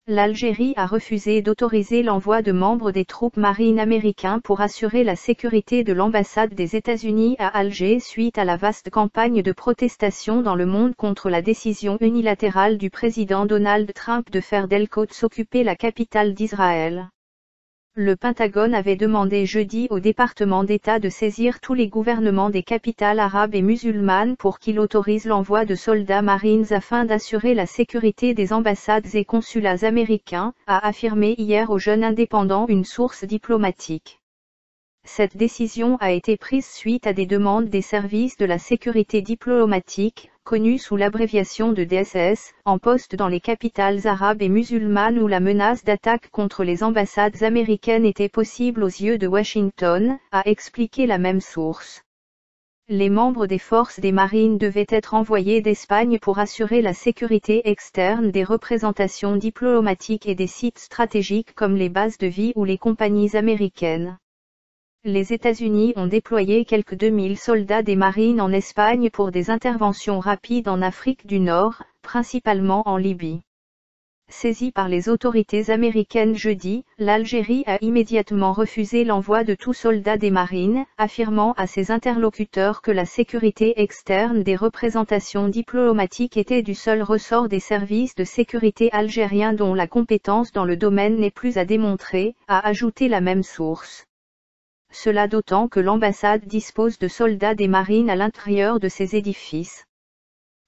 L'Algérie a refusé d'autoriser l'envoi de membres des troupes marines américains pour assurer la sécurité de l'ambassade des États-Unis à Alger suite à la vaste campagne de protestation dans le monde contre la décision unilatérale du président Donald Trump de faire d'El-Quds occuper la capitale d'Israël. Le Pentagone avait demandé jeudi au département d'État de saisir tous les gouvernements des capitales arabes et musulmanes pour qu'il autorise l'envoi de soldats marines afin d'assurer la sécurité des ambassades et consulats américains, a affirmé hier au Jeune Indépendant une source diplomatique. Cette décision a été prise suite à des demandes des services de la sécurité diplomatique, connus sous l'abréviation de DSS, en poste dans les capitales arabes et musulmanes où la menace d'attaque contre les ambassades américaines était possible aux yeux de Washington, a expliqué la même source. Les membres des forces des marines devaient être envoyés d'Espagne pour assurer la sécurité externe des représentations diplomatiques et des sites stratégiques comme les bases de vie ou les compagnies américaines. Les États-Unis ont déployé quelques 2000 soldats des marines en Espagne pour des interventions rapides en Afrique du Nord, principalement en Libye. Saisie par les autorités américaines jeudi, l'Algérie a immédiatement refusé l'envoi de tout soldat des marines, affirmant à ses interlocuteurs que la sécurité externe des représentations diplomatiques était du seul ressort des services de sécurité algériens dont la compétence dans le domaine n'est plus à démontrer, a ajouté la même source. Cela d'autant que l'ambassade dispose de soldats des marines à l'intérieur de ses édifices.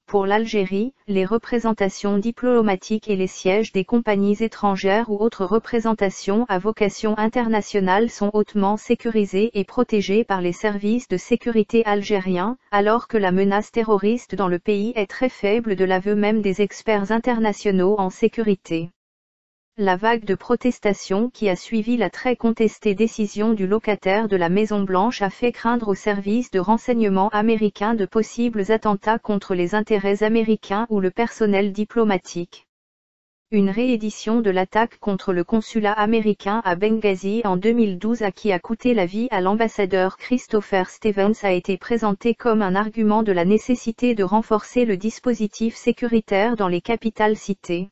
Pour l'Algérie, les représentations diplomatiques et les sièges des compagnies étrangères ou autres représentations à vocation internationale sont hautement sécurisés et protégés par les services de sécurité algériens, alors que la menace terroriste dans le pays est très faible de l'aveu même des experts internationaux en sécurité. La vague de protestation qui a suivi la très contestée décision du locataire de la Maison-Blanche a fait craindre aux services de renseignement américains de possibles attentats contre les intérêts américains ou le personnel diplomatique. Une réédition de l'attaque contre le consulat américain à Benghazi en 2012 qui a coûté la vie à l'ambassadeur Christopher Stevens a été présentée comme un argument de la nécessité de renforcer le dispositif sécuritaire dans les capitales citées.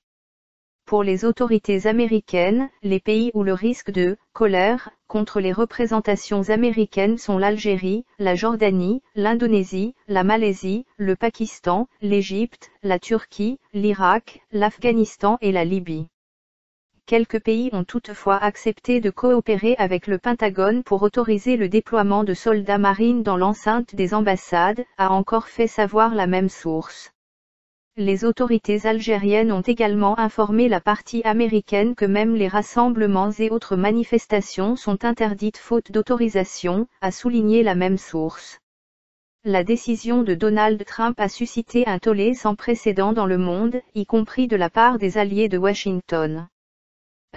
Pour les autorités américaines, les pays où le risque de « colère » contre les représentations américaines sont l'Algérie, la Jordanie, l'Indonésie, la Malaisie, le Pakistan, l'Égypte, la Turquie, l'Irak, l'Afghanistan et la Libye. Quelques pays ont toutefois accepté de coopérer avec le Pentagone pour autoriser le déploiement de soldats marines dans l'enceinte des ambassades, a encore fait savoir la même source. Les autorités algériennes ont également informé la partie américaine que même les rassemblements et autres manifestations sont interdites faute d'autorisation, a souligné la même source. La décision de Donald Trump a suscité un tollé sans précédent dans le monde, y compris de la part des alliés de Washington.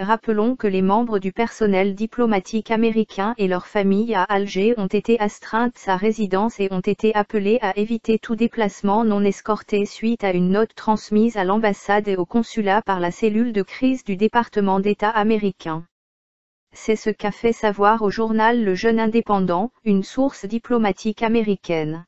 Rappelons que les membres du personnel diplomatique américain et leurs familles à Alger ont été astreintes à résidence et ont été appelés à éviter tout déplacement non escorté suite à une note transmise à l'ambassade et au consulat par la cellule de crise du département d'État américain. C'est ce qu'a fait savoir au journal Le Jeune Indépendant, une source diplomatique américaine.